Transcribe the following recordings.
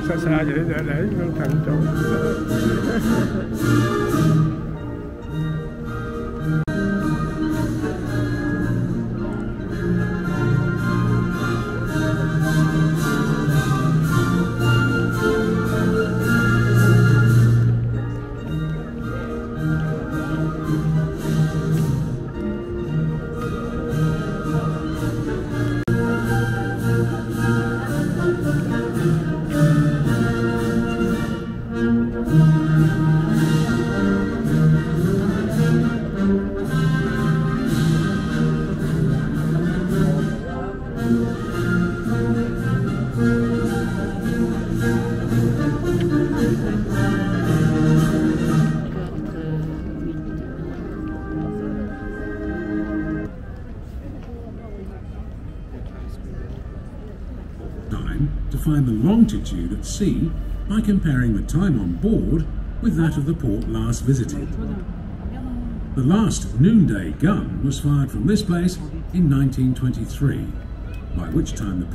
Xa xa vậy để thành chỗ. To find the longitude at sea by comparing the time on board with that of the port last visited. The last noonday gun was fired from this place in 1923, by which time the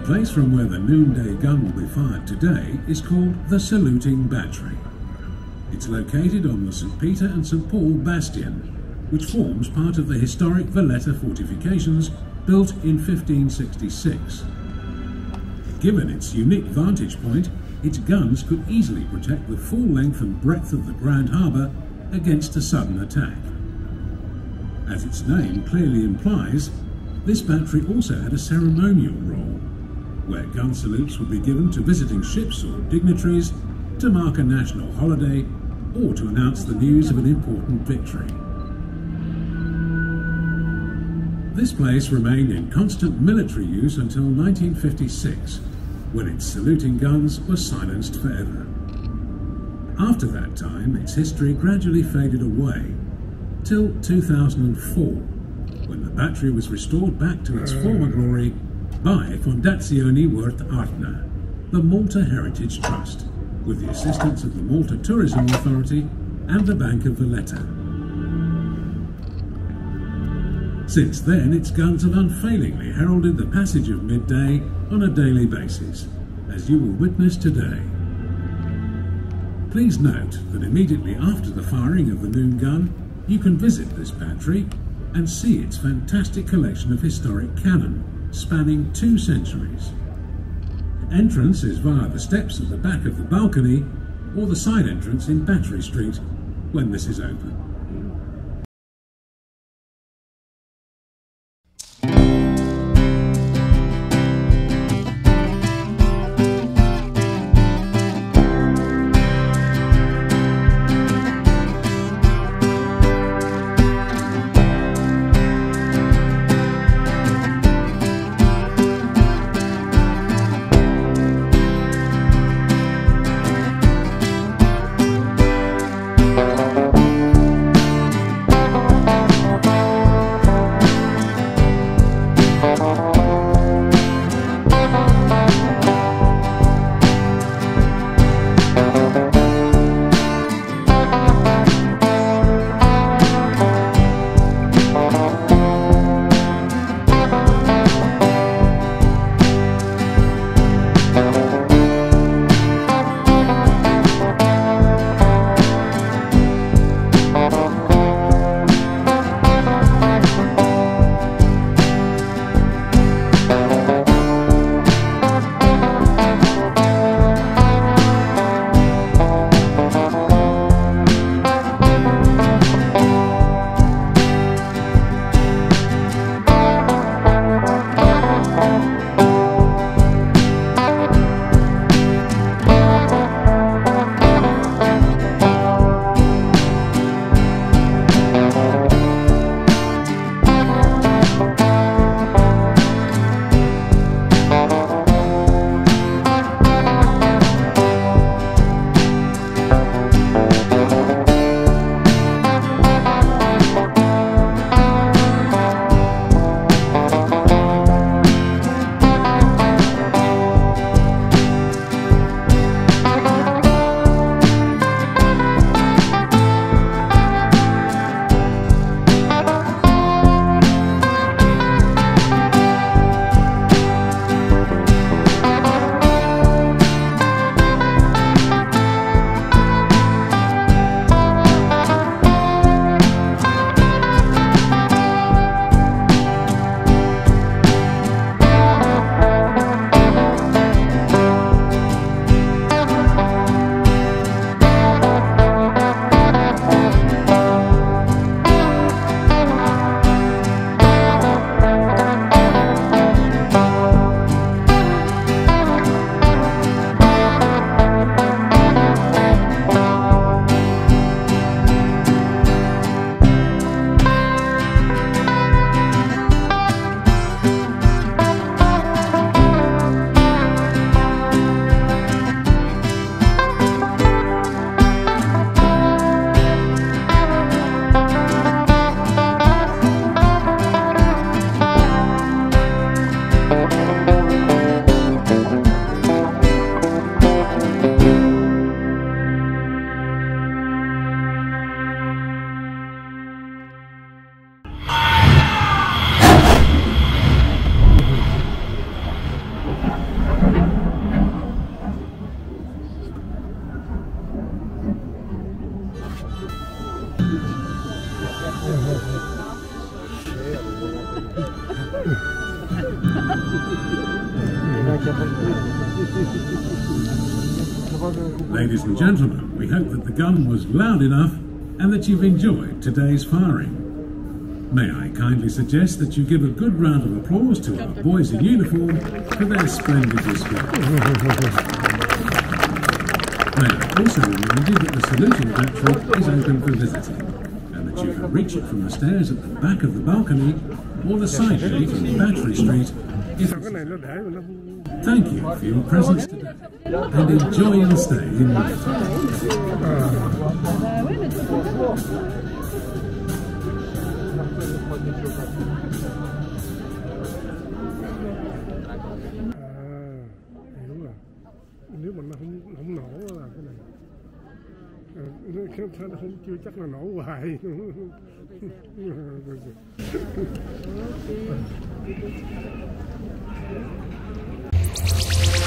place from where the noonday gun will be fired today is called the Saluting Battery. It's located on the St. Peter and St. Paul Bastion, which forms part of the historic Valletta fortifications built in 1566. Given its unique vantage point, its guns could easily protect the full length and breadth of the Grand Harbour against a sudden attack. As its name clearly implies, this battery also had a ceremonial role, where gun salutes would be given to visiting ships or dignitaries, to mark a national holiday, or to announce the news of an important victory. This place remained in constant military use until 1956, when its saluting guns were silenced forever. After that time, its history gradually faded away, till 2004, when the battery was restored back to its former glory by Fondazione Worth Artna, the Malta Heritage Trust, with the assistance of the Malta Tourism Authority and the Bank of Valletta. Since then, its guns have unfailingly heralded the passage of midday on a daily basis, as you will witness today. Please note that immediately after the firing of the noon gun, you can visit this battery and see its fantastic collection of historic cannon, spanning 2 centuries. Entrance is via the steps at the back of the balcony, or the side entrance in Battery Street, when this is open. Ladies and gentlemen, we hope that the gun was loud enough and that you've enjoyed today's firing. May I kindly suggest that you give a good round of applause to our boys in uniform for their splendid display. May I also remind you that the saluting battery is open for visiting, and that you can reach it from the stairs at the back of the balcony or the side gate on Battery Street. Thank you for your presence today, and enjoy your stay in Malta. Nếu mà nó không nổ là cái này, nó không chưa chắc là nổ hoài. Okay.